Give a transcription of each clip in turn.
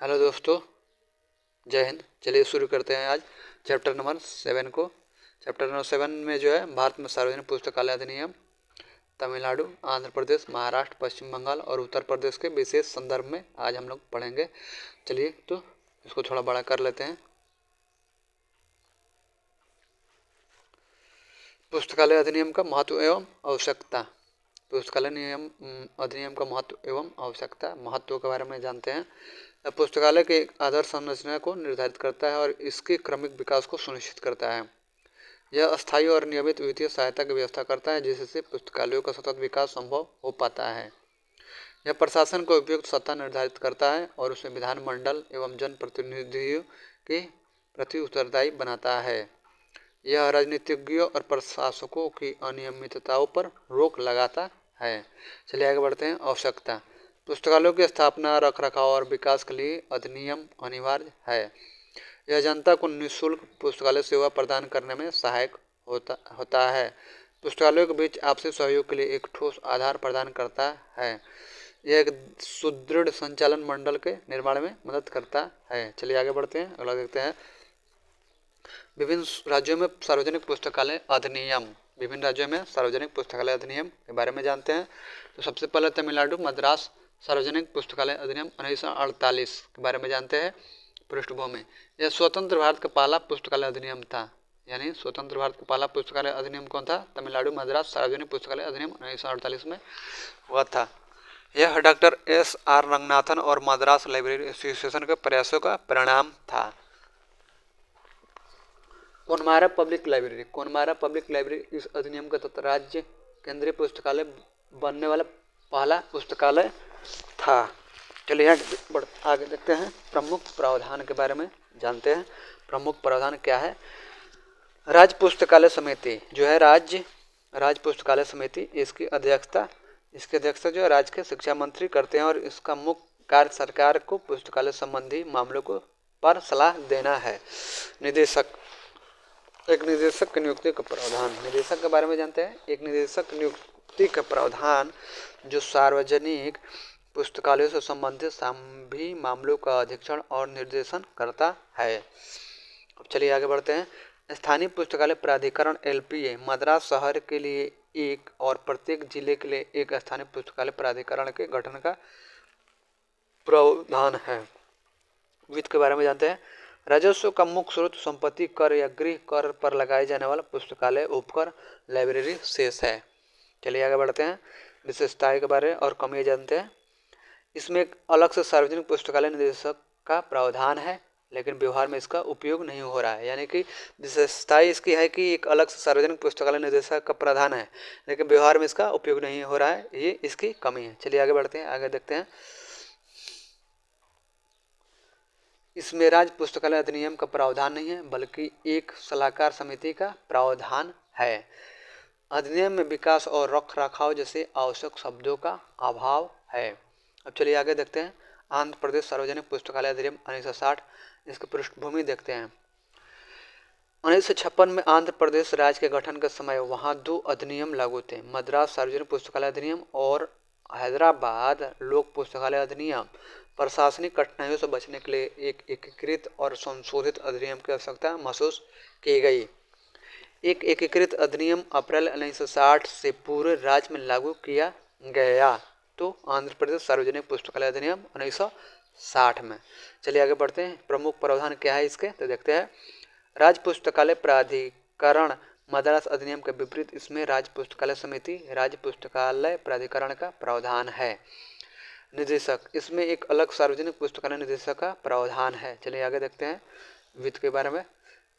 Hello दोस्तों, जय हिंद। चलिए शुरू करते हैं आज चैप्टर नंबर 7 को। चैप्टर नंबर 7 में जो है भारत में सार्वजनिक पुस्तकालय अधिनियम तमिलनाडु, आंध्र प्रदेश, महाराष्ट्र, पश्चिम बंगाल और उत्तर प्रदेश के विशेष संदर्भ में आज हम लोग पढ़ेंगे। चलिए तो इसको थोड़ा बड़ा कर लेते हैं। पुस्तकालय अधिनियम का महत्व एवं आवश्यकता। पुस्तकालय अधिनियम का महत्व एवं आवश्यकता। महत्व के बारे में जानते हैं। पुस्तकालय के एक आदर्श संरचना को निर्धारित करता है और इसके क्रमिक विकास को सुनिश्चित करता है। यह अस्थायी और नियमित वित्तीय सहायता की व्यवस्था करता है, जिससे पुस्तकालयों का सतत विकास संभव हो पाता है। यह प्रशासन को उपयुक्त सत्ता निर्धारित करता है और उसे विधानमंडल एवं जनप्रतिनिधियों के प्रति उत्तरदायी बनाता है। यह राजनीतिज्ञों और प्रशासकों की अनियमितताओं पर रोक लगाता है। चलिए आगे बढ़ते हैं। आवश्यकता। पुस्तकालयों की स्थापना, रखरखाव और विकास के लिए अधिनियम अनिवार्य है। यह जनता को निःशुल्क पुस्तकालय सेवा प्रदान करने में सहायक होता है। पुस्तकालयों के बीच आपसी सहयोग के लिए एक ठोस आधार प्रदान करता है। यह एक सुदृढ़ संचालन मंडल के निर्माण में मदद करता है। चलिए आगे बढ़ते हैं। अगला देखते हैं। विभिन्न राज्यों में सार्वजनिक पुस्तकालय अधिनियम। विभिन्न राज्यों में सार्वजनिक पुस्तकालय अधिनियम के बारे में जानते हैं। तो सबसे पहले तमिलनाडु मद्रास सार्वजनिक पुस्तकालय अधिनियम 1948 के बारे में जानते हैं। पृष्ठभूमि। यह स्वतंत्र भारत का पहला पुस्तकालय अधिनियम था। यानी स्वतंत्र भारत का पहला पुस्तकालय अधिनियम कौन था? तमिलनाडु मद्रास सार्वजनिक पुस्तकालय अधिनियम 1948 में हुआ था। यह डॉक्टर SR रंगनाथन और मद्रास लाइब्रेरी एसोसिएशन के प्रयासों का परिणाम था। कोनमारा पब्लिक लाइब्रेरी। कोनमारा पब्लिक लाइब्रेरी इस अधिनियम के तहत राज्य केंद्रीय पुस्तकालय बनने वाला पहला पुस्तकालय था। चलिए आगे देखते हैं। प्रमुख प्रावधान के बारे में जानते हैं। प्रमुख प्रावधान क्या है? राज्य पुस्तकालय समिति जो है राज्य पुस्तकालय समिति, इसकी अध्यक्षता जो है राज्य के शिक्षा मंत्री करते हैं और इसका मुख्य कार्य सरकार को पुस्तकालय संबंधी मामलों को पर सलाह देना है। निदेशक। एक निदेशक की नियुक्ति का प्रावधान। निदेशक के बारे में जानते हैं। एक निदेशक नियुक्ति का प्रावधान जो सार्वजनिक पुस्तकालयों से संबंधित सभी मामलों का अधीक्षण और निर्देशन करता है। अब चलिए आगे बढ़ते हैं। स्थानीय पुस्तकालय प्राधिकरण LPA मद्रास शहर के लिए एक और प्रत्येक जिले के लिए एक स्थानीय पुस्तकालय प्राधिकरण के गठन का प्रावधान है। वित्त के बारे में जानते हैं। राजस्व का मुख्य स्रोत संपत्ति कर या गृह कर पर लगाए जाने वाला पुस्तकालय उपकर लाइब्रेरी शेष है। चलिए आगे बढ़ते हैं। विशेषताएं के बारे और कमियां जानते हैं। इसमें एक अलग से सार्वजनिक पुस्तकालय निदेशक का प्रावधान है, लेकिन व्यवहार में इसका उपयोग नहीं हो रहा है। यानी कि विशेषताएं इसकी है कि एक अलग से सार्वजनिक पुस्तकालय निदेशक का प्रावधान है, लेकिन व्यवहार में इसका उपयोग नहीं हो रहा है। ये इसकी कमी है। चलिए आगे बढ़ते हैं। आगे देखते हैं। इसमें राज्य पुस्तकालय अधिनियम का प्रावधान नहीं है, बल्कि एक सलाहकार समिति का प्रावधान है। अधिनियम में विकास और रखरखाव जैसे आवश्यक शब्दों का अभाव है। अब चलिए आगे देखते हैं। आंध्र प्रदेश सार्वजनिक पुस्तकालय अधिनियम 1960। इसकी पृष्ठभूमि देखते हैं। 1956 में आंध्र प्रदेश राज्य के गठन के समय वहां 2 अधिनियम लागू थे, मद्रास सार्वजनिक पुस्तकालय अधिनियम और हैदराबाद लोक पुस्तकालय अधिनियम। प्रशासनिक कठिनाइयों से बचने के लिए एक एकीकृत और संशोधित अधिनियम की आवश्यकता महसूस की गई। एक एकीकृत अधिनियम अप्रैल 1960 से पूरे राज्य में लागू किया गया। तो आंध्र प्रदेश सार्वजनिक पुस्तकालय अधिनियम 1960 में। चलिए आगे बढ़ते हैं। प्रमुख प्रावधान क्या है इसके, तो देखते हैं। राज्य पुस्तकालय प्राधिकरण मद्रास अधिनियम के विपरीत इसमें राज्य पुस्तकालय समिति राज्य पुस्तकालय प्राधिकरण का प्रावधान है। निदेशक। इसमें एक अलग सार्वजनिक पुस्तकालय निदेशक का प्रावधान है। चलिए आगे देखते हैं। वित्त के बारे में।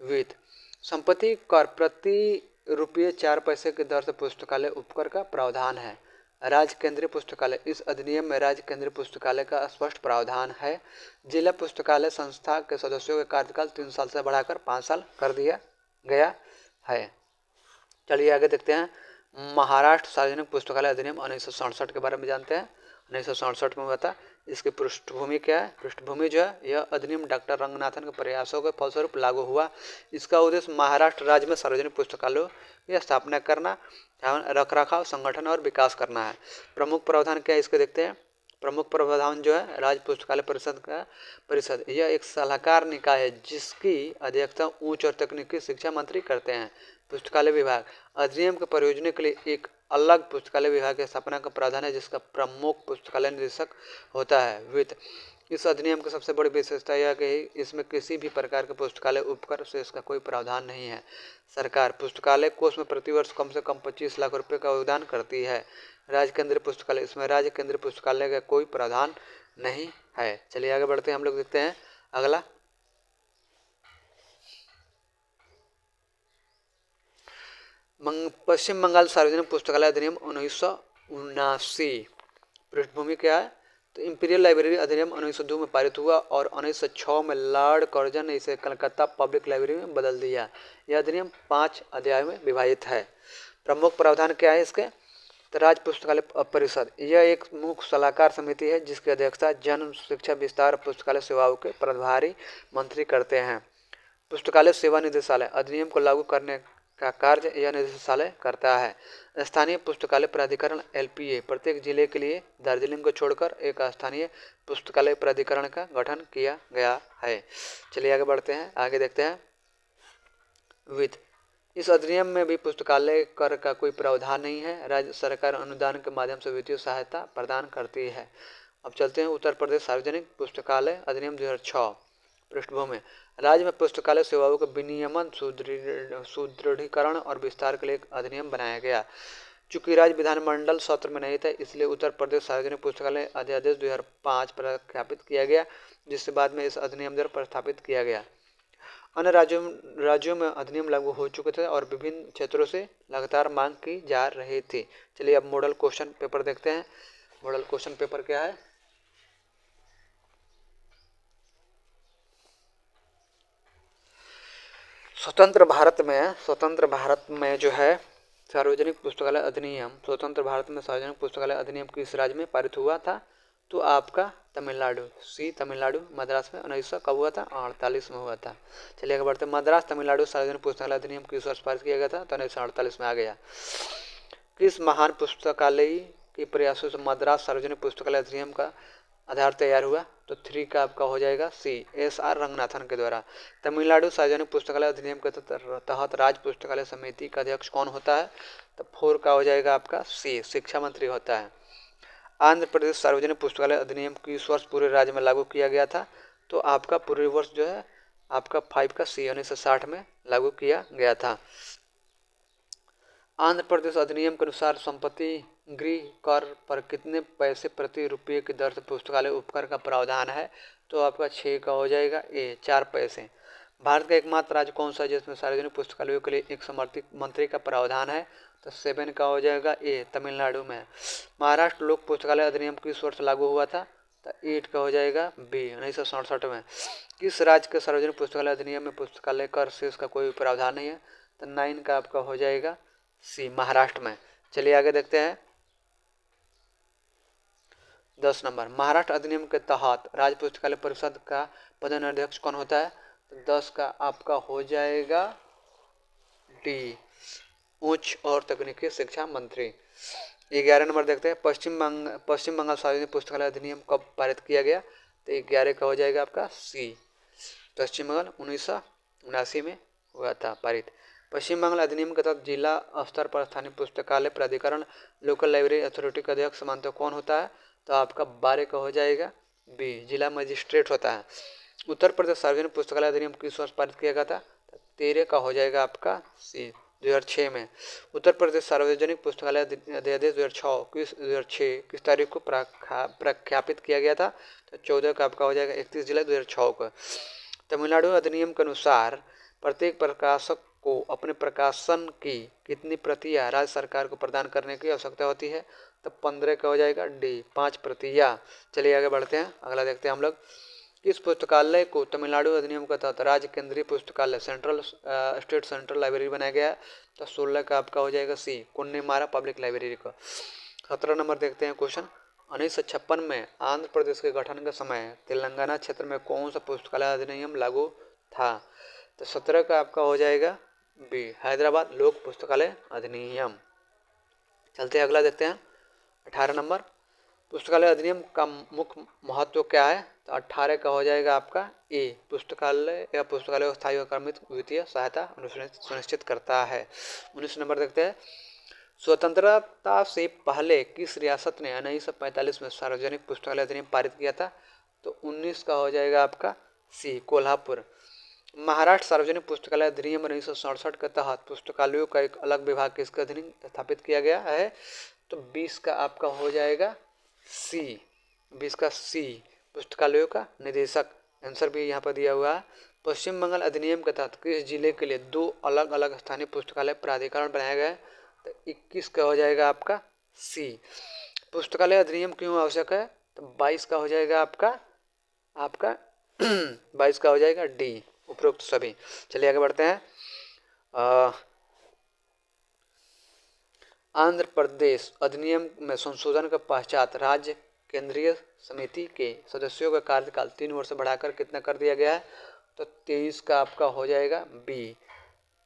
वित्त। संपत्ति कर प्रति ₹4 की दर से पुस्तकालय उपकर का प्रावधान है। राज्य केंद्रीय पुस्तकालय। इस अधिनियम में राज्य केंद्रीय पुस्तकालय का स्पष्ट प्रावधान है। जिला पुस्तकालय संस्था के सदस्यों का कार्यकाल 3 साल से बढ़ाकर 5 साल कर दिया गया है। चलिए आगे देखते हैं। महाराष्ट्र सार्वजनिक पुस्तकालय अधिनियम 1967 के बारे में जानते हैं। 1967 में हुआ था। इसकी पृष्ठभूमि क्या है? पृष्ठभूमि जो है, यह अधिनियम डॉक्टर रंगनाथन के प्रयासों के फलस्वरूप लागू हुआ। इसका उद्देश्य महाराष्ट्र राज्य में सार्वजनिक पुस्तकालयों की स्थापना करना, रखरखाव, संगठन और विकास करना है। प्रमुख प्रावधान क्या है इसके देखते हैं। प्रमुख प्रावधान जो है राज्य पुस्तकालय परिषद यह एक सलाहकार निकाय है जिसकी अध्यक्षता उच्च और तकनीकी शिक्षा मंत्री करते हैं। पुस्तकालय विभाग अधिनियम के प्रयोजन के लिए एक अलग पुस्तकालय विभाग की स्थापना का प्रावधान है जिसका प्रमुख पुस्तकालय निदेशक होता है। वित्त इस अधिनियम की सबसे बड़ी विशेषता यह कि इसमें किसी भी प्रकार के पुस्तकालय उपकर से इसका कोई प्रावधान नहीं है। सरकार पुस्तकालय कोष में प्रतिवर्ष कम से कम 25 लाख रुपए का योगदान करती है। राज्य केंद्रीय पुस्तकालय इसमें राज्य केंद्रीय पुस्तकालय का कोई प्रावधान नहीं है। चलिए आगे बढ़ते हैं, हम लोग देखते हैं अगला। पश्चिम बंगाल सार्वजनिक पुस्तकालय अधिनियम 1979। पृष्ठभूमि क्या है? तो इंपीरियल लाइब्रेरी अधिनियम 1902 में पारित हुआ और 1906 में लॉर्ड कर्जन ने इसे कलकत्ता पब्लिक लाइब्रेरी में बदल दिया। यह अधिनियम 5 अध्याय में विभाजित है। प्रमुख प्रावधान क्या है इसके? तो राज्य पुस्तकालय परिषद यह एक मुख्य सलाहकार समिति है जिसकी अध्यक्षता जन शिक्षा विस्तार पुस्तकालय सेवाओं के प्रभारी मंत्री करते हैं। पुस्तकालय सेवा निदेशालय अधिनियम को लागू करने का कार्य यह निदेशालय करता है। स्थानीय पुस्तकालय प्राधिकरण LPA प्रत्येक जिले के लिए दार्जिलिंग को छोड़कर एक स्थानीय पुस्तकालय प्राधिकरण का गठन किया गया है। चलिए आगे बढ़ते हैं, आगे देखते हैं वित्त। इस अधिनियम में भी पुस्तकालय कर का कोई प्रावधान नहीं है। राज्य सरकार अनुदान के माध्यम से वित्तीय सहायता प्रदान करती है। अब चलते हैं उत्तर प्रदेश सार्वजनिक पुस्तकालय अधिनियम 2006। पृष्ठभूमि राज्य में पुस्तकालय सेवाओं के विनियमन सुदृढ़ीकरण और विस्तार के लिए एक अधिनियम बनाया गया। चूंकि राज्य विधानमंडल सत्र में नहीं था इसलिए उत्तर प्रदेश सार्वजनिक पुस्तकालय अध्यादेश 2005 प्रख्यापित किया गया जिससे बाद में इस अधिनियम द्वारा प्रस्थापित किया गया। अन्य राज्यों में अधिनियम लागू हो चुके थे और विभिन्न क्षेत्रों से लगातार मांग की जा रही थी। चलिए अब मॉडल क्वेश्चन पेपर देखते हैं। मॉडल क्वेश्चन पेपर क्या है? स्वतंत्र भारत में जो है सार्वजनिक पुस्तकालय अधिनियम स्वतंत्र भारत में सार्वजनिक पुस्तकालय अधिनियम किस राज्य में पारित हुआ था? तो आपका तमिलनाडु, तमिलनाडु मद्रास में 1900 कब हुआ था? 48 में हुआ था। चलिए आगे बढ़ते हैं। मद्रास तमिलनाडु सार्वजनिक पुस्तकालय अधिनियम किस वर्ष पारित किया गया था? तो 1948 में आ गया। किस महान पुस्तकालय के प्रयासों से मद्रास सार्वजनिक पुस्तकालय अधिनियम का आधार तैयार हुआ? तो 3 का आपका हो जाएगा C SR रंगनाथन के द्वारा। तमिलनाडु सार्वजनिक पुस्तकालय अधिनियम के तहत राज्य पुस्तकालय समिति का अध्यक्ष कौन होता है? तो 4 का हो जाएगा आपका C शिक्षा मंत्री होता है। आंध्र प्रदेश सार्वजनिक पुस्तकालय अधिनियम किस वर्ष पूरे राज्य में लागू किया गया था? तो आपका पूरे वर्ष जो है आपका 5 का C 1960 में लागू किया गया था। आंध्र प्रदेश अधिनियम के अनुसार संपत्ति गृह कर पर कितने पैसे प्रति रुपये की दर से पुस्तकालय उपकर का प्रावधान है? तो आपका 6 का हो जाएगा A 4 पैसे। भारत का एकमात्र राज्य कौन सा है जिसमें सार्वजनिक पुस्तकालयों के लिए एक समर्थित मंत्री का प्रावधान है? तो 7 का हो जाएगा A तमिलनाडु में। महाराष्ट्र लोक पुस्तकालय अधिनियम किस वर्ष लागू हुआ था? तो 8 का हो जाएगा B 1967 में। किस राज्य के सार्वजनिक पुस्तकालय अधिनियम में पुस्तकालय कर से इसका कोई प्रावधान नहीं है? तो 9 का आपका हो जाएगा C महाराष्ट्र में। चलिए आगे देखते हैं 10 नंबर। महाराष्ट्र अधिनियम के तहत राज्य पुस्तकालय परिषद का पदाध्यक्ष कौन होता है? तो 10 का आपका हो जाएगा D उच्च और तकनीकी शिक्षा मंत्री। 11 नंबर देखते हैं। पश्चिम बंगाल सार्वजनिक पुस्तकालय अधिनियम कब पारित किया गया? तो 11 का हो जाएगा आपका C पश्चिम बंगाल 1979 में हुआ था पारित। पश्चिम बंगाल अधिनियम के तहत जिला स्तर पर स्थानीय पुस्तकालय प्राधिकरण लोकल लाइब्रेरी अथॉरिटी का अध्यक्ष सामान्यतः कौन होता है? तो आपका 12 का हो जाएगा B जिला मजिस्ट्रेट होता है। उत्तर प्रदेश सार्वजनिक पुस्तकालय अधिनियम किस वर्ष पारित किया गया था? 13 का हो जाएगा आपका C 2006 में। उत्तर प्रदेश सार्वजनिक पुस्तकालय अध्यादेश 2006 किस तारीख को प्रख्यापित किया गया था? तो 14 का आपका हो जाएगा 31 जुलाई 2006 को। तमिलनाडु अधिनियम के अनुसार प्रत्येक प्रकाशक को अपने प्रकाशन की कितनी प्रतियां राज्य सरकार को प्रदान करने की आवश्यकता होती है? तो 15 का हो जाएगा D 5 प्रतियां। चलिए आगे बढ़ते हैं, अगला देखते हैं हम लोग। इस पुस्तकालय को तमिलनाडु अधिनियम के तहत राज्य केंद्रीय पुस्तकालय स्टेट सेंट्रल लाइब्रेरी बनाया गया। तो 16 का आपका हो जाएगा C कुन्नेमारा पब्लिक लाइब्रेरी को। 17 नंबर देखते हैं क्वेश्चन। 1956 में आंध्र प्रदेश के गठन के समय तेलंगाना क्षेत्र में कौन सा पुस्तकालय अधिनियम लागू था? तो 17 का आपका हो जाएगा B हैदराबाद लोक पुस्तकालय अधिनियम। चलते हैं अगला देखते हैं 18 नंबर। पुस्तकालय अधिनियम का मुख्य महत्व क्या है? तो 18 का हो जाएगा आपका ए, पुस्तकालय या पुस्तकालय को स्थायी व क्रमित वित्तीय सहायता सुनिश्चित करता है। 19 नंबर देखते हैं, स्वतंत्रता से पहले किस रियासत ने 1945 में सार्वजनिक पुस्तकालय अधिनियम पारित किया था? तो 19 का हो जाएगा आपका सी, कोल्हापुर। महाराष्ट्र सार्वजनिक पुस्तकालय अधिनियम 1967 के तहत पुस्तकालयों का एक अलग विभाग किसके अधीन स्थापित किया गया है? तो 20 का आपका हो जाएगा सी, 20 का सी, पुस्तकालयों का निदेशक। आंसर भी यहाँ पर दिया हुआ है। पश्चिम बंगाल अधिनियम के तहत किस जिले के लिए 2 अलग अलग स्थानीय पुस्तकालय प्राधिकरण बनाया गया है? तो 21 का हो जाएगा आपका सी। पुस्तकालय अधिनियम क्यों आवश्यक है? तो 22 का हो जाएगा आपका 22 का हो जाएगा डी, उपरोक्त सभी। चलिए आगे बढ़ते हैं। आंध्र प्रदेश अधिनियम में संशोधन के पश्चात राज्य केंद्रीय समिति के सदस्यों का कार्यकाल 3 वर्ष बढ़ाकर कितना कर दिया गया है? तो 23 का आपका हो जाएगा बी,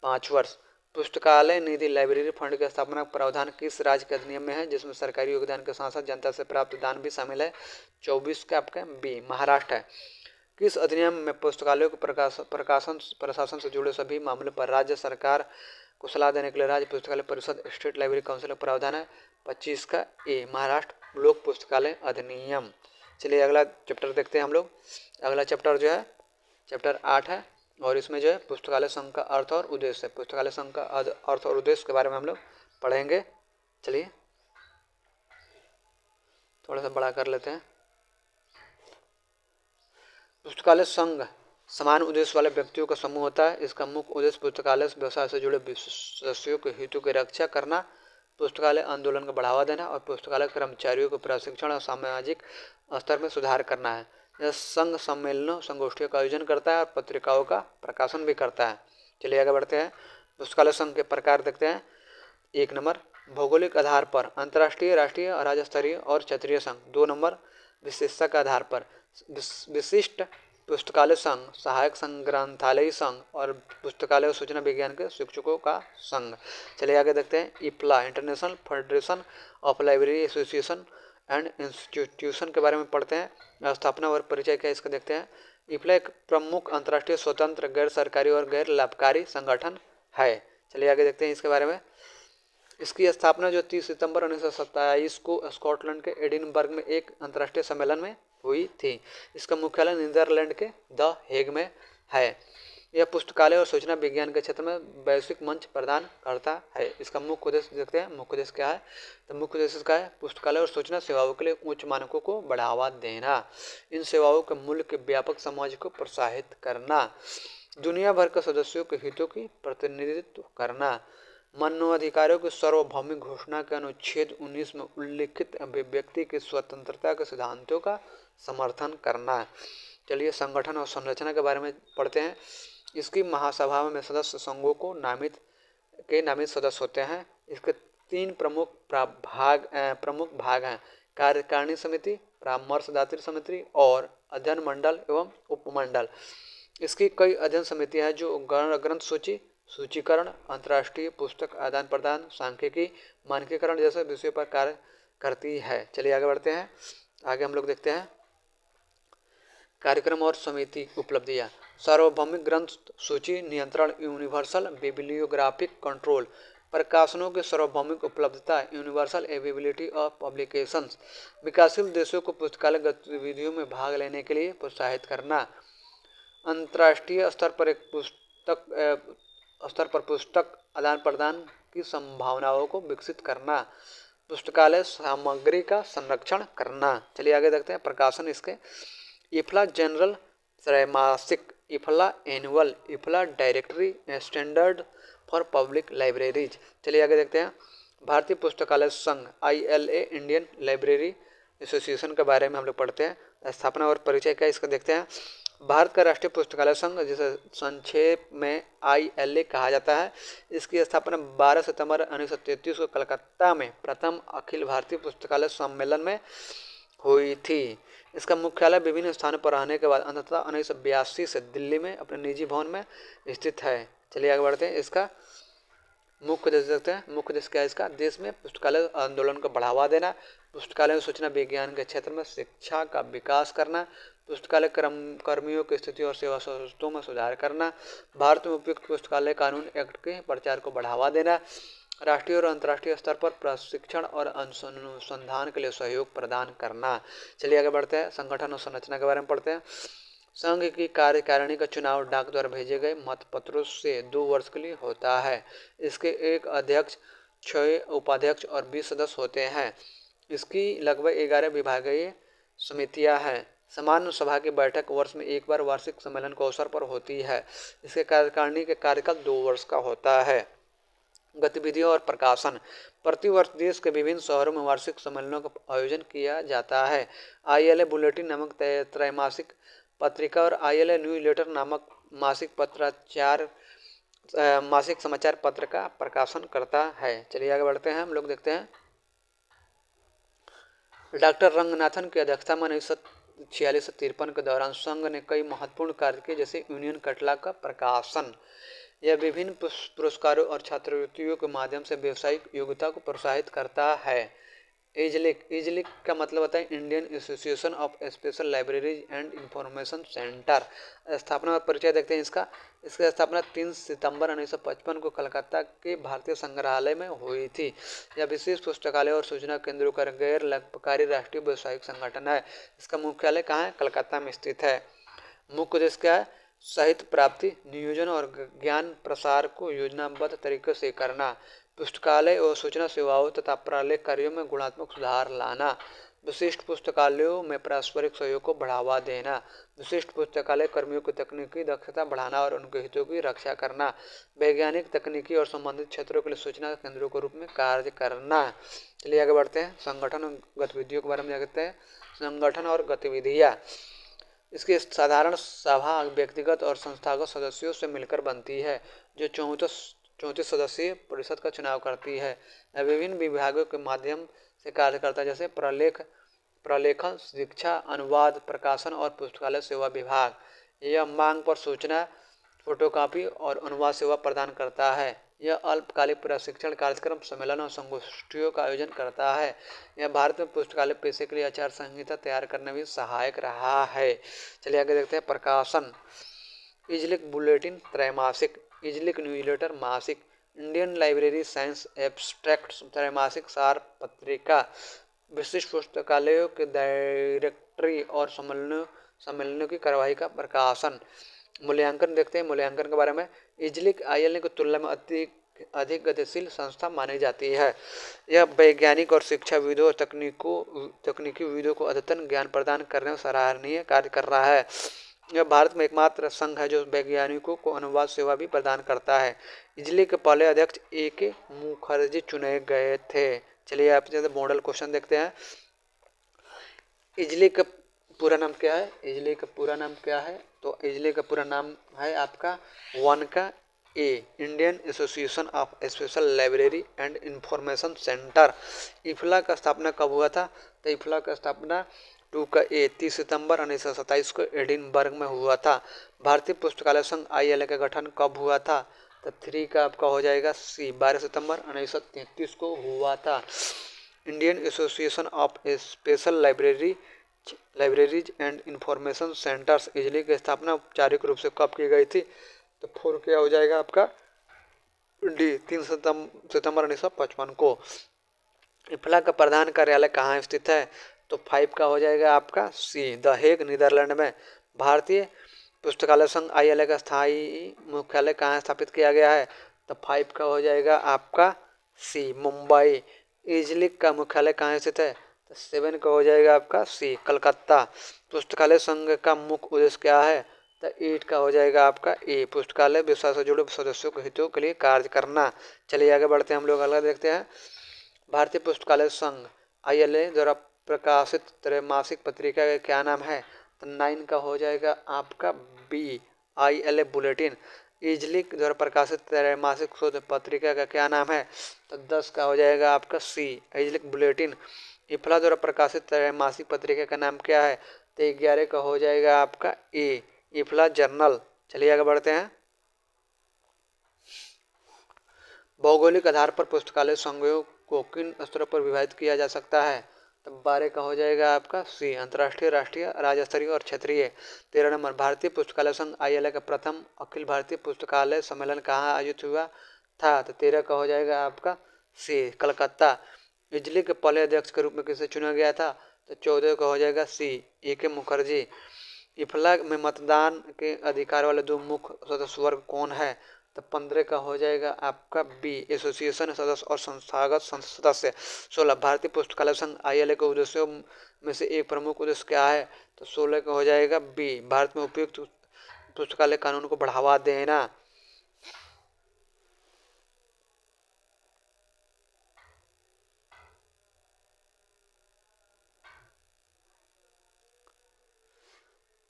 5 वर्ष। पुस्तकालय निधि लाइब्रेरी फंड की स्थापना का प्रावधान किस राज्य के अधिनियम में है, जिसमें सरकारी योगदान के साथ साथ जनता से प्राप्त दान भी शामिल है? 24 का आपका बी, महाराष्ट्र है। किस अधिनियम में पुस्तकालयों के प्रशासन से जुड़े सभी मामलों पर राज्य सरकार को सलाह देने के लिए राज्य पुस्तकालय परिषद स्टेट लाइब्रेरी काउंसिल का प्रावधान है? 25 का ए, महाराष्ट्र लोक पुस्तकालय अधिनियम। चलिए अगला चैप्टर देखते हैं हम लोग। अगला चैप्टर जो है चैप्टर 8 है और इसमें जो है पुस्तकालय संघ का अर्थ और उद्देश्य है। पुस्तकालय संघ का अर्थ और उद्देश्य के बारे में हम लोग पढ़ेंगे। चलिए थोड़ा सा बड़ा कर लेते हैं। पुस्तकालय संघ समान उद्देश्य वाले व्यक्तियों का समूह होता है। इसका मुख्य उद्देश्य पुस्तकालय व्यवसाय से जुड़े सदस्यों के हितों की रक्षा करना, पुस्तकालय आंदोलन को बढ़ावा देना और पुस्तकालय कर्मचारियों को प्रशिक्षण और सामाजिक स्तर में सुधार करना है। यह संघ सम्मेलनों संगोष्ठियों का आयोजन करता है और पत्रिकाओं का प्रकाशन भी करता है। चलिए आगे बढ़ते हैं। पुस्तकालय संघ के प्रकार देखते हैं। 1 नंबर भौगोलिक आधार पर अंतर्राष्ट्रीय, राष्ट्रीय, राज्य स्तरीय और क्षेत्रीय संघ। 2 नंबर विशेषता के आधार पर विशिष्ट पुस्तकालय संघ, सहायक संघ, ग्रंथालय संघ और पुस्तकालय और सूचना विज्ञान के शिक्षकों का संघ। चलिए आगे देखते हैं। IFLA international federation of library association and institution के बारे में पढ़ते हैं। स्थापना और परिचय क्या इसका देखते हैं। इफ्ला एक प्रमुख अंतर्राष्ट्रीय स्वतंत्र गैर सरकारी और गैर लाभकारी संगठन है। चलिए आगे देखते हैं इसके बारे में। इसकी स्थापना जो 30 सितंबर 1927 को स्कॉटलैंड के एडिनबर्ग में एक अंतर्राष्ट्रीय सम्मेलन में हुई थी। इसका मुख्यालय नीदरलैंड के द हेग में है। यह पुस्तकालय और सूचना विज्ञान के क्षेत्र में वैश्विक मंच प्रदान करता है। इसका मुख्य उद्देश्य देखते हैं। मुख्य उद्देश्य क्या है? तो मुख्य उद्देश्य क्या है? पुस्तकालय और सूचना सेवाओं के लिए उच्च मानकों को बढ़ावा देना, इन सेवाओं के मूल्य के व्यापक समाज को प्रोत्साहित करना, दुनिया भर के सदस्यों के हितों की प्रतिनिधित्व करना, मानवाधिकारों की सार्वभौमिक घोषणा के अनुच्छेद 19 में उल्लिखित अभिव्यक्ति की स्वतंत्रता के सिद्धांतों का समर्थन करना। चलिए संगठन और संरचना के बारे में पढ़ते हैं। इसकी महासभा में सदस्य संघों को नामित सदस्य होते हैं। इसके 3 प्रमुख भाग हैं। कार्यकारिणी समिति, परामर्शदात्री समिति और अध्ययन मंडल एवं उपमंडल। इसकी कई अध्ययन समितियां हैं जो ग्रंथ सूची, सूचीकरण, अंतर्राष्ट्रीय पुस्तक आदान प्रदान, सांख्यिकी, मानकीकरण जैसे विषयों पर कार्य करती है। चलिए आगे बढ़ते हैं। आगे हम लोग देखते हैं कार्यक्रम और समिति उपलब्धियां। सार्वभौमिक ग्रंथ सूची नियंत्रण, यूनिवर्सल बिब्लियोग्राफिक कंट्रोल, प्रकाशनों की सार्वभौमिक उपलब्धता, यूनिवर्सल एवेबिलिटी ऑफ पब्लिकेशंस, विकासशील देशों को पुस्तकालय गतिविधियों में भाग लेने के लिए प्रोत्साहित करना, अंतर्राष्ट्रीय स्तर पर पुस्तक आदान प्रदान की संभावनाओं को विकसित करना, पुस्तकालय सामग्री का संरक्षण करना। चलिए आगे देखते हैं प्रकाशन इसके। इफ्ला जनरल त्रैमासिक, IFLA annual, IFLA directory standard for public libraries. चलिए आगे देखते हैं भारतीय पुस्तकालय संघ ILA इंडियन लाइब्रेरी एसोसिएशन के बारे में हम लोग पढ़ते हैं। स्थापना और परिचय क्या इसका देखते हैं। भारत का राष्ट्रीय पुस्तकालय संघ, जिसे संक्षेप में ILA कहा जाता है, इसकी स्थापना 12 सितंबर 1933 को कलकत्ता में प्रथम अखिल भारतीय पुस्तकालय सम्मेलन में हुई थी। इसका मुख्यालय विभिन्न स्थानों पर रहने के बाद अंततः 1982 से दिल्ली में अपने निजी भवन में स्थित है। चलिए आगे बढ़ते हैं। इसका मुख्य उद्देश्य देखते हैं, मुख्य उद्देश्य क्या है इसका, देश में पुस्तकालय आंदोलन को बढ़ावा देना, पुस्तकालय में सूचना विज्ञान के क्षेत्र में शिक्षा का विकास करना, पुस्तकालय कर्मियों की स्थिति और सेवा शर्तों में सुधार करना, भारत में उपयुक्त पुस्तकालय कानून एक्ट के प्रचार को बढ़ावा देना, राष्ट्रीय और अंतर्राष्ट्रीय स्तर पर प्रशिक्षण और अनुसंधान के लिए सहयोग प्रदान करना। चलिए आगे बढ़ते हैं, संगठन और संरचना के बारे में पढ़ते हैं। संघ की कार्यकारिणी का चुनाव डाक द्वारा भेजे गए मतपत्रों से 2 वर्ष के लिए होता है। इसके एक अध्यक्ष, 6 उपाध्यक्ष और 20 सदस्य होते हैं। इसकी लगभग 11 विभागीय समितियां हैं। सामान्य सभा की बैठक वर्ष में एक बार वार्षिक सम्मेलन के अवसर पर होती है। इसके कार्यकारिणी के कार्यकाल 2 वर्ष का होता है। गतिविधियों और प्रकाशन, प्रतिवर्ष देश के विभिन्न शहरों में वार्षिक सम्मेलनों का आयोजन किया जाता है। ILA बुलेटिन नामक त्रैमासिक पत्रिका और ILA न्यू लेटर नामक मासिक समाचार पत्र का प्रकाशन करता है। चलिए आगे बढ़ते हैं, हम लोग देखते हैं। डॉक्टर रंगनाथन की अध्यक्षता में 1946 से 53 के दौरान संघ ने कई महत्वपूर्ण कार्य किए, जैसे यूनियन कटला का प्रकाशन। यह विभिन्न पुरस्कारों और छात्रवृत्तियों के माध्यम से व्यावसायिक योग्यता को प्रोत्साहित करता है। इजलिक का मतलब होता है Indian association of special libraries and information centre. स्थापना और परिचय देखते हैं इसका। इसकी स्थापना 3 सितंबर 1955 को कलकत्ता के भारतीय संग्रहालय में हुई थी। यह विशेष पुस्तकालय और सूचना केंद्रों का गैर लाभकारी राष्ट्रीय व्यावसायिक संगठन है। इसका मुख्यालय कहाँ है? कलकत्ता में स्थित है। मुख्य उद्देश्य क्या है? साहित्य प्राप्ति, नियोजन और ज्ञान प्रसार को योजनाबद्ध तरीके से करना, पुस्तकालय और सूचना सेवाओं तथा प्रलेख कार्यों में गुणात्मक सुधार लाना, विशिष्ट पुस्तकालयों में पारस्परिक सहयोग को बढ़ावा देना, विशिष्ट पुस्तकालय कर्मियों की तकनीकी दक्षता बढ़ाना और उनके हितों की रक्षा करना, वैज्ञानिक, तकनीकी और संबंधित क्षेत्रों के लिए सूचना केंद्रों के रूप में कार्य करना। चलिए आगे बढ़ते हैं, संगठन और गतिविधियों के बारे में जानते हैं। संगठन और गतिविधियाँ, इसकी साधारण सभा व्यक्तिगत और संस्थागत सदस्यों से मिलकर बनती है, जो 34 सदस्यीय परिषद का चुनाव करती है। यह विभिन्न विभागों के माध्यम से कार्य करता है, जैसे प्रलेखन, शिक्षा, अनुवाद, प्रकाशन और पुस्तकालय सेवा विभाग। यह मांग पर सूचना, फोटोकॉपी और अनुवाद सेवा प्रदान करता है। यह अल्पकालिक प्रशिक्षण कार्यक्रम, सम्मेलन और संगोष्ठियों का आयोजन करता है। यह भारत में पुस्तकालय पेशे के लिए आचार संहिता तैयार करने में सहायक रहा है। चलिए आगे देखते हैं, प्रकाशन। इजलिक बुलेटिन त्रैमासिक, इजलिक न्यूज़लेटर मासिक, इंडियन लाइब्रेरी साइंस एब्स्ट्रैक्ट त्रैमासिक सार पत्रिका, विशिष्ट पुस्तकालयों के डायरेक्टरी और सम्मेलनों की कार्यवाही का प्रकाशन। मूल्यांकन देखते हैं, मूल्यांकन के बारे में। इजलिक ILA की तुलना में अधिक गतिशील संस्था मानी जाती है। यह वैज्ञानिक और शिक्षाविदों और तकनीकी विदों को अद्यतन ज्ञान प्रदान करने में सराहनीय कार्य कर रहा है। यह भारत में एकमात्र संघ है जो वैज्ञानिकों को अनुवाद सेवा भी प्रदान करता है। इजलिक के पहले अध्यक्ष AK मुखर्जी चुने गए थे। चलिए आप मॉडल क्वेश्चन देखते हैं। इजलिक का पूरा नाम क्या है? इजलिक का पूरा नाम क्या है? तो इजलिक का पूरा नाम है आपका 1 Indian association of special library and information centre. IFLA का स्थापना कब हुआ था? तो इफ्ला का स्थापना 2 30 सितंबर 1927 को एडिनबर्ग में हुआ था। भारतीय पुस्तकालय संघ ILA का गठन कब हुआ था? तो 3 का आपका हो जाएगा C, 12 सितंबर 1933 को हुआ था। Indian association of special libraries and information centres, easily की स्थापना औपचारिक रूप से कब की गई थी? तो 4 क्या हो जाएगा आपका D, 3 सितंबर 1955 को। इफ्ला का प्रधान कार्यालय कहाँ स्थित है? तो 5 का हो जाएगा आपका C, द हेग, नीदरलैंड में। भारतीय पुस्तकालय संघ ILA का स्थायी मुख्यालय कहाँ स्थापित किया गया है? तो 5 का हो जाएगा आपका C, मुंबई। इजलिक का मुख्यालय कहाँ स्थित है? तो 7 का हो जाएगा आपका C, कलकत्ता। पुस्तकालय संघ का मुख्य उद्देश्य क्या है? तो 8 का हो जाएगा आपका A, पुस्तकालय व्यवसाय से जुड़े सदस्यों के हितों के लिए कार्य करना। चलिए आगे बढ़ते हैं, हम लोग अगला देखते हैं। भारतीय पुस्तकालय संघ ILA द्वारा प्रकाशित त्रैमासिक पत्रिका का क्या नाम है? तो 9 का हो जाएगा आपका B, ILA बुलेटिन। इजलिक द्वारा प्रकाशित त्रैमासिक शोध पत्रिका का क्या नाम है? तो 10 का हो जाएगा आपका C, इजलिक बुलेटिन। इफ्ला द्वारा प्रकाशित त्रैमासिक पत्रिका का नाम क्या है? तो 11 का हो जाएगा आपका A, इफ्ला जर्नल। चलिए आगे बढ़ते हैं। भौगोलिक आधार पर पुस्तकालय संघों को किन स्तरों पर विभाजित किया जा सकता है? तो 12 का हो जाएगा आपका सी, अंतर्राष्ट्रीय, राष्ट्रीय, राज्य स्तरीय और क्षेत्रीय। 13 नंबर, भारतीय पुस्तकालय संघ ILA का प्रथम अखिल भारतीय पुस्तकालय सम्मेलन कहाँ आयोजित हुआ था? तो 13 का हो जाएगा आपका सी, कलकत्ता। इजली के पहले अध्यक्ष के रूप में किसे चुना गया था? तो 14 का हो जाएगा सी, AK मुखर्जी। इफला में मतदान के अधिकार वाले दो मुख्य सदस्य वर्ग कौन है? तो 15 का हो जाएगा आपका बी, एसोसिएशन सदस्य और संस्थागत सदस्य। 16, भारतीय पुस्तकालय संघ ILA के उद्देश्यों में से एक प्रमुख उद्देश्य क्या है? तो 16 का हो जाएगा बी, भारत में उपयुक्त पुस्तकालय कानून को बढ़ावा देना।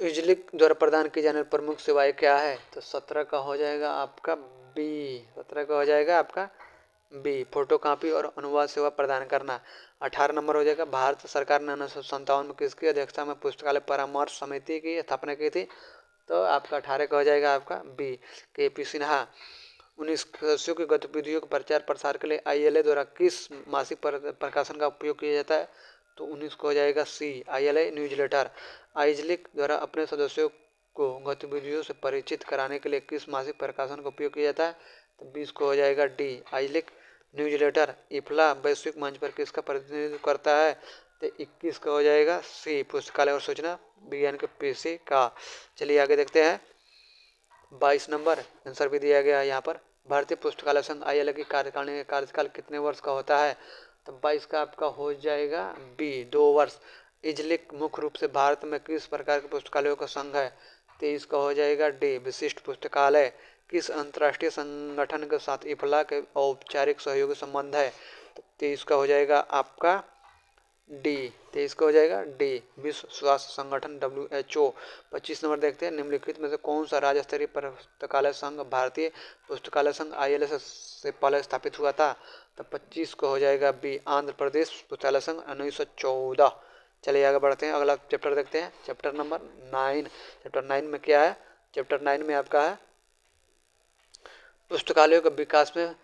बिजली द्वारा प्रदान की जाने वाली प्रमुख सेवाएं क्या है? तो 17 का हो जाएगा आपका बी, 17 का हो जाएगा आपका बी, फोटो कॉपी और अनुवाद सेवा प्रदान करना। 18 नंबर हो जाएगा, भारत सरकार ने 1957 में किसकी अध्यक्षता में पुस्तकालय परामर्श समिति की स्थापना की थी? तो आपका 18 का हो जाएगा आपका बी, KP सिन्हा। 19 सदस्यों की गतिविधियों के प्रचार प्रसार के लिए ILA द्वारा किस मासिक प्रकाशन का उपयोग किया जाता है? तो 19 को हो जाएगा सी, ILA न्यूज़लेटर। आइजलिक द्वारा अपने सदस्यों को गतिविधियों से परिचित कराने के लिए किस मासिक प्रकाशन का उपयोग किया जाता है? तो 20 को हो जाएगा डी, आइजलिक न्यूज़लेटर। इफला वैश्विक मंच पर किसका प्रतिनिधित्व करता है? तो 21 का हो जाएगा सी, पुस्तकालय और सूचना विज्ञान के पेशे का। चलिए आगे देखते हैं। 22 नंबर आंसर भी दिया गया है यहाँ पर। भारतीय पुस्तकालय संघ ILA की कार्यकाल कितने वर्ष का होता है? तो 22 का आपका हो जाएगा बी, 2 वर्ष। इजलिक मुख्य रूप से भारत में किस प्रकार के पुस्तकालयों का संघ है? 23 का हो जाएगा डी, विशिष्ट पुस्तकालय। किस अंतर्राष्ट्रीय संगठन के साथ इफला के औपचारिक सहयोगी संबंध है? तो 23 का हो जाएगा आपका डी, 23 का हो जाएगा डी, विश्व स्वास्थ्य संगठन WHO। 25 नंबर देखते हैं, निम्नलिखित में से कौन सा राज्य स्तरीय पुस्तकालय संघ भारतीय पुस्तकालय संघ ILA से पहले स्थापित हुआ था? तो 25 को हो जाएगा बी, आंध्र प्रदेश पुस्तकालय संघ 1914। चलिए आगे बढ़ते हैं, अगला चैप्टर देखते हैं, चैप्टर नंबर 9। चैप्टर 9 में क्या है? चैप्टर 9 में आपका है पुस्तकालयों के विकास में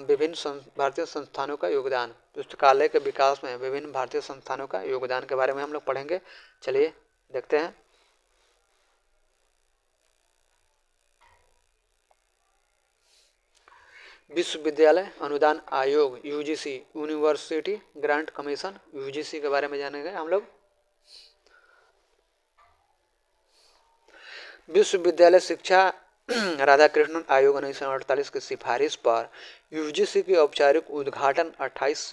विभिन्न भारतीय संस्थानों का योगदान। पुस्तकालय के विकास में विभिन्न भारतीय संस्थानों का योगदान के बारे में हम लोग पढ़ेंगे। चलिए देखते हैं। विश्वविद्यालय अनुदान आयोग UGC, university grant commission UGC के बारे में जानेंगे हम लोग। विश्वविद्यालय शिक्षा राधाकृष्णन आयोग 1948 की सिफारिश पर UGC की औपचारिक उद्घाटन 28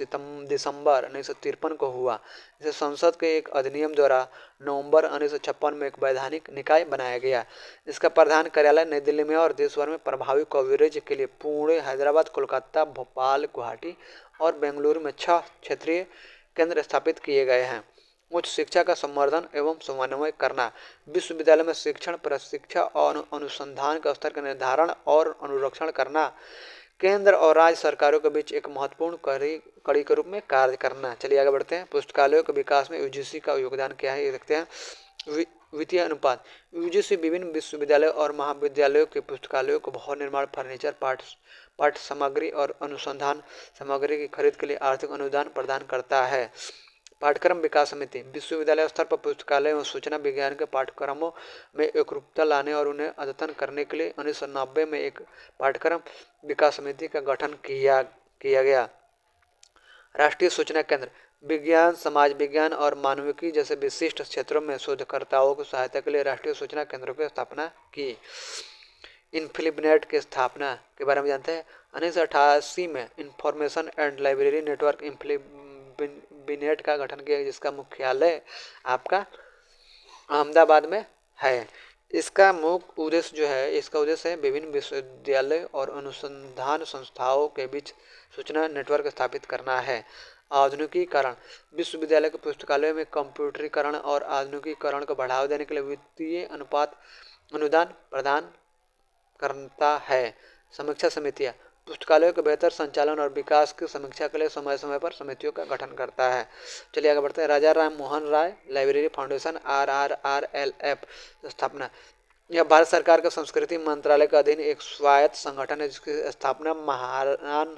दिसंबर 1953 को हुआ। इसे संसद के एक अधिनियम द्वारा नवंबर 1956 में एक वैधानिक निकाय बनाया गया। इसका प्रधान कार्यालय नई दिल्ली में और देश भर में प्रभावी कवरेज के लिए पुणे, हैदराबाद, कोलकाता, भोपाल, गुवाहाटी और बेंगलुरु में 6 क्षेत्रीय केंद्र स्थापित किए गए हैं। उच्च शिक्षा का संवर्धन एवं समन्वय करना, विश्वविद्यालय में शिक्षण, प्रशिक्षण और अनुसंधान के स्तर का निर्धारण और अनुरक्षण करना, केंद्र और राज्य सरकारों के बीच एक महत्वपूर्ण कड़ी के रूप में कार्य करना। चलिए आगे बढ़ते हैं। पुस्तकालयों के विकास में UGC का योगदान क्या है, ये देखते हैं। वित्तीय अनुपात, UGC विभिन्न विश्वविद्यालयों और महाविद्यालयों के पुस्तकालयों को भवन निर्माण, फर्नीचर, पाठ्य सामग्री और अनुसंधान सामग्री की खरीद के लिए आर्थिक अनुदान प्रदान करता है। पाठ्यक्रम विकास समिति, विश्वविद्यालय स्तर पर पुस्तकालय एवं सूचना विज्ञान के पाठ्यक्रमों में एकरूपता लाने और उन्हें अद्यतन करने के लिए 1990 में एक पाठ्यक्रम विकास समिति का गठन किया गया। राष्ट्रीय सूचना केंद्र, विज्ञान, समाज विज्ञान और मानविकी जैसे विशिष्ट क्षेत्रों में शोधकर्ताओं की सहायता के लिए राष्ट्रीय सूचना केंद्रों की स्थापना की। इन्फिलिबनेट की स्थापना के बारे में जानते हैं। 1988 में इंफॉर्मेशन एंड लाइब्रेरी नेटवर्क इन्फिलिबनेट का गठन किया, जिसका मुख्यालय आपका अहमदाबाद में है। इसका मुख्य उद्देश्य जो है, इसका उद्देश्य है विभिन्न विश्वविद्यालय और अनुसंधान संस्थाओं के बीच सूचना नेटवर्क स्थापित करना है। आधुनिकीकरण, विश्वविद्यालय के पुस्तकालय में कंप्यूटरीकरण और आधुनिकीकरण को बढ़ावा देने के लिए वित्तीय अनुदान प्रदान करता है। समीक्षा समितियां, पुस्तकालयों के बेहतर संचालन और विकास की समीक्षा के लिए समय समय पर समितियों का गठन करता है। चलिए आगे बढ़ते हैं। राजा Ram Mohan Roy library foundation RRRLF स्थापना, यह भारत सरकार के संस्कृति मंत्रालय के अधीन एक स्वायत्त संगठन है, जिसकी स्थापना महान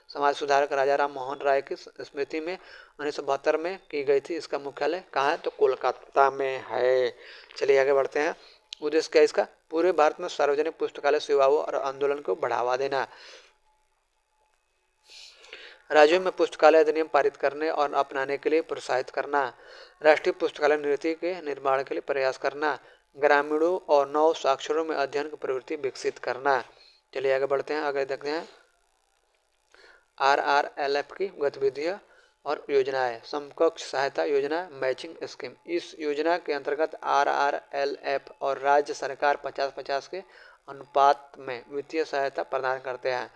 समाज सुधारक राजा राम मोहन राय की स्मृति में 1972 में की गई थी। इसका मुख्यालय कहाँ है? तो कोलकाता में है। चलिए आगे बढ़ते हैं। उद्देश्य क्या है इसका? पूरे भारत में सार्वजनिक पुस्तकालय सेवाओं और आंदोलन को बढ़ावा देना, राज्यों में पुस्तकालय अधिनियम पारित करने और अपनाने के लिए प्रोत्साहित करना, राष्ट्रीय पुस्तकालय नीति के निर्माण के लिए प्रयास करना, ग्रामीणों और नव साक्षरों में अध्ययन की प्रवृत्ति विकसित करना। चलिए आगे बढ़ते हैं। आगे देखते हैं RRLF की गतिविधियां और योजनाएं। समकक्ष सहायता योजना, मैचिंग स्कीम। इस योजना के अंतर्गत RRLF और राज्य सरकार 50-50 के अनुपात में वित्तीय सहायता प्रदान करते हैं।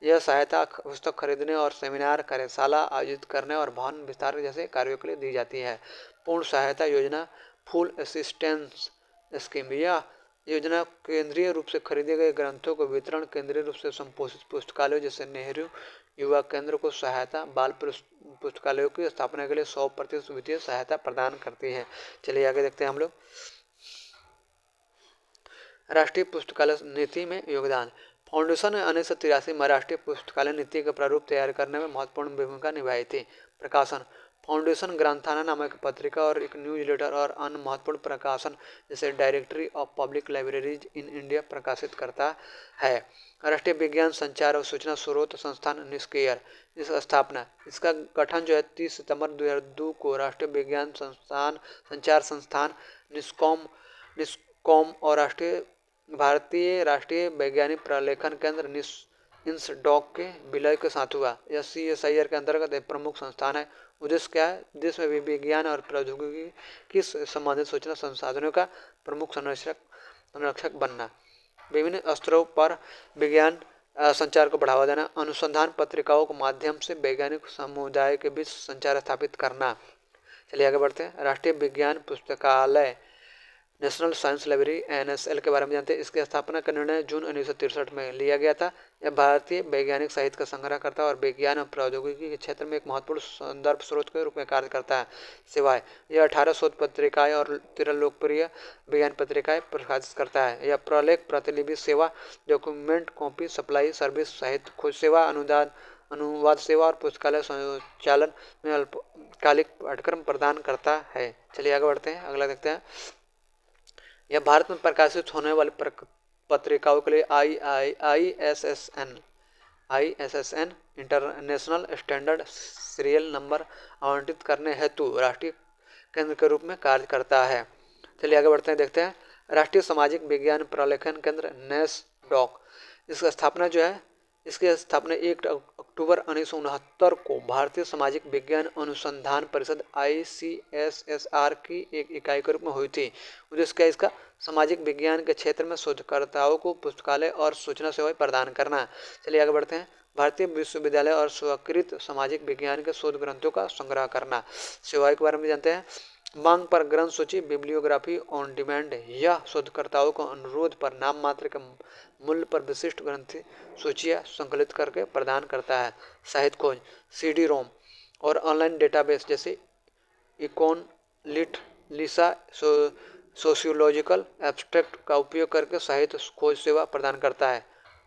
यह सहायता पुस्तक खरीदने और सेमिनार, कार्यशाला आयोजित करने और भवन विस्तार जैसे कार्यों के लिए दी जाती है। पूर्ण सहायता योजना, फुल असिस्टेंस स्कीम। यह योजना केंद्रीय रूप से खरीदे गए ग्रंथों को वितरण, केंद्रीय रूप से संपोषित पुस्तकालयों जैसे नेहरू युवा केंद्र को सहायता, बाल पुस्तकालयों की स्थापना के लिए 100% वित्तीय सहायता प्रदान करती है। चलिए आगे देखते हैं हम लोग। राष्ट्रीय पुस्तकालय नीति में योगदान। फाउंडेशन ने 1983 में राष्ट्रीय पुस्तकालय नीति का प्रारूप तैयार करने में महत्वपूर्ण भूमिका निभाई थी। प्रकाशन। फाउंडेशन ग्रंथाना नामक पत्रिका और एक न्यूज़लेटर और अन्य महत्वपूर्ण प्रकाशन जैसे directory of public libraries in India प्रकाशित करता है। राष्ट्रीय विज्ञान संचार और सूचना स्रोत संस्थान निष्क्रिय। इसका स्थापना, इसका गठन जो है 30 सितंबर 2002 को राष्ट्रीय विज्ञान संस्थान संचार संस्थान निस्कॉम और भारतीय राष्ट्रीय वैज्ञानिक प्रलेखन केंद्र इंसडॉक के विलय के साथ हुआ। यह CSIR के अंतर्गत एक प्रमुख संस्थान है। उद्देश्य क्या है? देश में विज्ञान और प्रौद्योगिकी की संबंधित सूचना संसाधनों का प्रमुख संरक्षक बनना, विभिन्न स्तरों पर विज्ञान संचार को बढ़ावा देना, अनुसंधान पत्रिकाओं के माध्यम से वैज्ञानिक समुदाय के बीच संचार स्थापित करना। चलिए आगे बढ़ते हैं। राष्ट्रीय विज्ञान पुस्तकालय, नेशनल साइंस लाइब्रेरी NSL के बारे में जानते हैं। इसकी स्थापना का निर्णय जून 1963 में लिया गया था। यह भारतीय वैज्ञानिक साहित्य का संग्रह करता है और विज्ञान और प्रौद्योगिकी के क्षेत्र में एक महत्वपूर्ण संदर्भ स्रोत के रूप में कार्य करता है। सेवाएं। यह 18 शोध पत्रिकाएं और 13 लोकप्रिय विज्ञान पत्रिकाएं प्रकाशित करता है। यह प्रलेख, प्रतिलिपि सेवा, डॉक्यूमेंट कॉपी सप्लाई सर्विस, साहित्य खोज सेवा, अनुवाद सेवा और पुस्तकालय संचालन में अल्पकालिक पाठ्यक्रम प्रदान करता है। चलिए आगे बढ़ते हैं। अगला देखते हैं। यह भारत में प्रकाशित होने वाली पत्रिकाओं के लिए ISSN international standard serial number आवंटित करने हेतु राष्ट्रीय केंद्र के रूप में कार्य करता है। चलिए आगे बढ़ते हैं। देखते हैं राष्ट्रीय सामाजिक विज्ञान प्रलेखन केंद्र NSDOC। इसका स्थापना जो है, इसकी स्थापना 1 अक्टूबर 1969 को भारतीय सामाजिक विज्ञान अनुसंधान परिषद ICSSR की एक इकाई के रूप में हुई थी। उद्देश्य क्या है इसका? सामाजिक विज्ञान के क्षेत्र में शोधकर्ताओं को पुस्तकालय और सूचना सेवाएं प्रदान करना। चलिए आगे बढ़ते हैं। भारतीय विश्वविद्यालय और स्वीकृत सामाजिक विज्ञान के शोध ग्रंथों का संग्रह करना। सेवाएं के बारे में जानते हैं। मांग पर ग्रंथ सूची, बिब्लियोग्राफी ऑन डिमांड। यह शोधकर्ताओं को अनुरोध पर नाम मात्र के मूल्य पर विशिष्ट ग्रंथ सूचियां संकलित करके प्रदान करता है। साहित्य खोज, CD-ROM और ऑनलाइन डेटाबेस जैसे इकोन, लिट, लिसा, सोशियोलॉजिकल एब्स्ट्रैक्ट का उपयोग करके साहित्य खोज सेवा प्रदान करता है।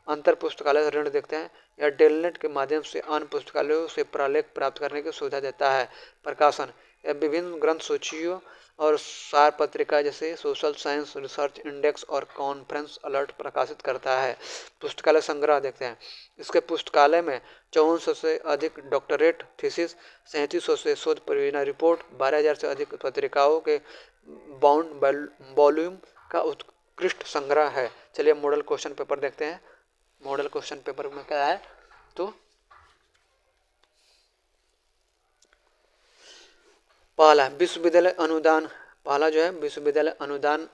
अंतर पुस्तकालय ऋण देखते हैं। यह टेलनेट के माध्यम से अन्य पुस्तकालयों से प्रलेख प्राप्त करने की सुविधा देता है। प्रकाशन, यह विभिन्न ग्रंथ सूचियों और सार पत्रिका जैसे सोशल साइंस रिसर्च इंडेक्स और कॉन्फ्रेंस अलर्ट प्रकाशित करता है। पुस्तकालय संग्रह देखते हैं। इसके पुस्तकालय में 5400 से अधिक डॉक्टरेट थीसिस, 3700 से शोध परियोजना रिपोर्ट, 12000 से अधिक पत्रिकाओं के बाउंड वॉल्यूम का उत्कृष्ट संग्रह है। चलिए मॉडल क्वेश्चन पेपर देखते हैं। मॉडल क्वेश्चन पेपर में क्या है? तो पहला जो है विश्वविद्यालय अनुदान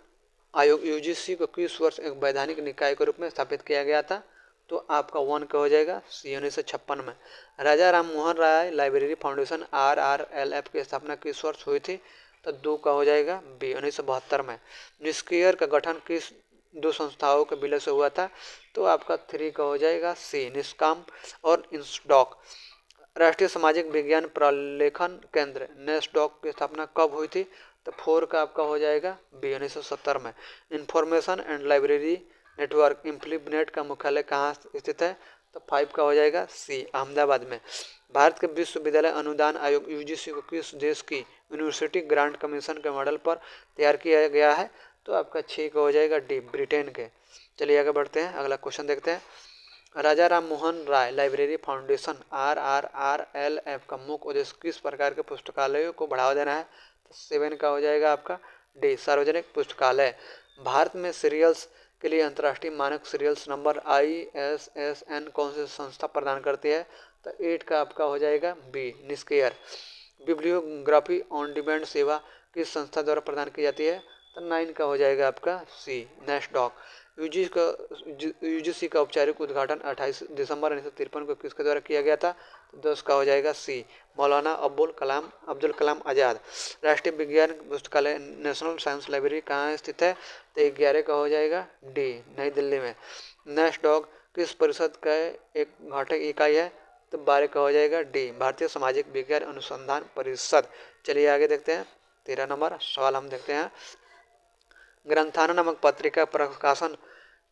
आयोग UGC को किस वर्ष एक वैधानिक निकाय के रूप में स्थापित किया गया था? तो आपका 1 का हो जाएगा, C 1956 में। राजा Ram Mohan Roy library foundation RRLF की स्थापना किस वर्ष हुई थी? तो 2 का हो जाएगा, B 1972 में। निष्क्रिय का गठन किस 2 संस्थाओं के विलय से हुआ था? तो आपका 3 का हो जाएगा, C निस्कॉम और इंसडॉक। राष्ट्रीय सामाजिक विज्ञान प्रलेखन केंद्र NSDOC की स्थापना कब हुई थी? तो 4 का आपका हो जाएगा बी 1970 में। इंफॉर्मेशन एंड लाइब्रेरी नेटवर्क इंफ्लीबनेट का मुख्यालय कहाँ स्थित है? तो 5 का हो जाएगा सी अहमदाबाद में। भारत के विश्वविद्यालय अनुदान आयोग यूजीसी को किस देश की यूनिवर्सिटी ग्रांट कमीशन के मॉडल पर तैयार किया गया है? तो आपका 6 का हो जाएगा डी ब्रिटेन के। चलिए आगे बढ़ते हैं, अगला क्वेश्चन देखते हैं। राजा Ram Mohan Roy library foundation RRRLF का मुख्य उद्देश्य किस प्रकार के पुस्तकालयों को बढ़ावा देना है? तो 7 का हो जाएगा आपका डी सार्वजनिक पुस्तकालय। भारत में सीरियल्स के लिए अंतर्राष्ट्रीय मानक सीरियल्स नंबर ISSN कौन सी संस्था प्रदान करती है? तो 8 का आपका हो जाएगा बी निस्केयर। बिब्लियोग्राफी ऑन डिमांड सेवा किस संस्था द्वारा प्रदान की जाती है? तो 9 का हो जाएगा आपका सी नेशडॉक। यूजीसी का औपचारिक उद्घाटन 28 दिसंबर 1953 को किसके द्वारा किया गया था? तो 10 का हो जाएगा सी मौलाना अब्दुल कलाम आज़ाद। राष्ट्रीय विज्ञान पुस्तकालय नेशनल साइंस लाइब्रेरी कहाँ स्थित है? तो 11 का हो जाएगा डी नई दिल्ली में। नेशडॉक किस परिषद का एक घटक इकाई है? तो 12 का हो जाएगा डी भारतीय सामाजिक विज्ञान अनुसंधान परिषद। चलिए आगे देखते हैं, 13 नंबर सवाल हम देखते हैं। ग्रंथाना नामक पत्रिका प्रकाशन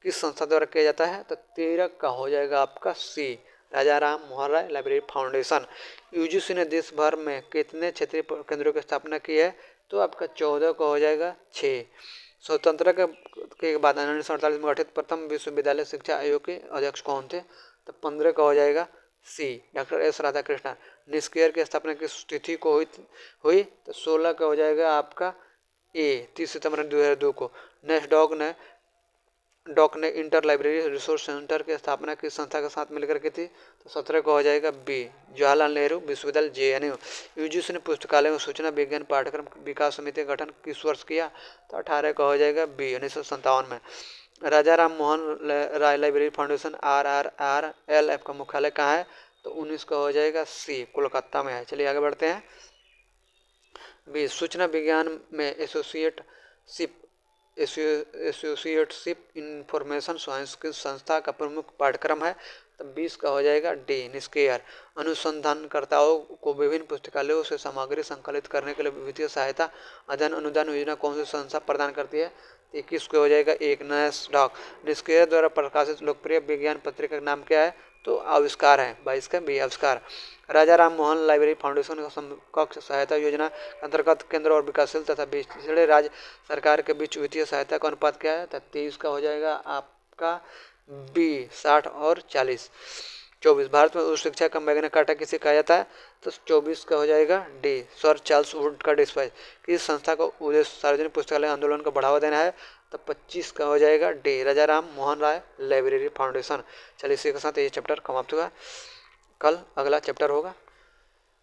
किस संस्था द्वारा किया जाता है? तो 13 का हो जाएगा आपका सी राजा Ram Mohan Roy library foundation. UGC ने देश भर में कितने क्षेत्रीय केंद्रों की स्थापना की है? तो आपका 14 का हो जाएगा 6। स्वतंत्रता के बाद 1948 में गठित प्रथम विश्वविद्यालय शिक्षा आयोग के अध्यक्ष कौन थे? तो 15 का हो जाएगा सी डॉक्टर एस राधाकृष्णन। निस्केयर की स्थापना किस तिथि को हुई? तो 16 का हो जाएगा आपका ए 30 सितंबर 2002 को। डॉक ने इंटर लाइब्रेरी रिसोर्स सेंटर की स्थापना किस संस्था के साथ मिलकर की थी? तो 17 को हो जाएगा बी जवाहरलाल नेहरू विश्वविद्यालय JNU। यूजीसी ने पुस्तकालय में सूचना विज्ञान पाठ्यक्रम विकास समिति का गठन किस वर्ष किया? तो 18 का हो जाएगा बी 1957 में। राजा Ram Mohan Roy library foundation RRRLF का मुख्यालय कहाँ है? तो 19 का हो जाएगा सी कोलकाता में है। चलिए आगे बढ़ते हैं। बी सूचना विज्ञान में एसोसिएटशिप इंफॉर्मेशन साइंस की संस्था का प्रमुख पाठ्यक्रम है? तो 20 का हो जाएगा डी निस्केयर। अनुसंधानकर्ताओं को विभिन्न पुस्तकालयों से सामग्री संकलित करने के लिए वित्तीय सहायता अध्ययन अनुदान योजना कौन सी संस्था प्रदान करती है? 21 को हो जाएगा एक नेशडॉक। निस्केयर द्वारा प्रकाशित लोकप्रिय विज्ञान पत्रिका का नाम क्या है? तो आविष्कार है। 22 का बी आविष्कार। राजा राम मोहन लाइब्रेरी फाउंडेशन का समकक्ष सहायता योजना अंतर्गत केंद्र और विकासशील तथा पिछड़े राज्य सरकार के बीच वित्तीय सहायता का अनुपात क्या है? तो 23 का हो जाएगा आपका बी 60 और 40। 24 भारत में उच्च शिक्षा का मैग्ना कार्टा किसे कहा जाता है? तो 24 का हो जाएगा डी सर चार्ल्स वुड का डिस्पाइज। किस संस्था का उद्देश्य सार्वजनिक पुस्तकालय आंदोलन को बढ़ावा देना है? तो 25 का हो जाएगा डी राजा राम मोहन राय लाइब्रेरी फाउंडेशन। चलिए इसी के साथ ये चैप्टर समाप्त हुआ। कल अगला चैप्टर होगा,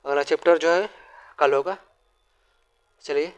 अगला चैप्टर जो है कल होगा। चलिए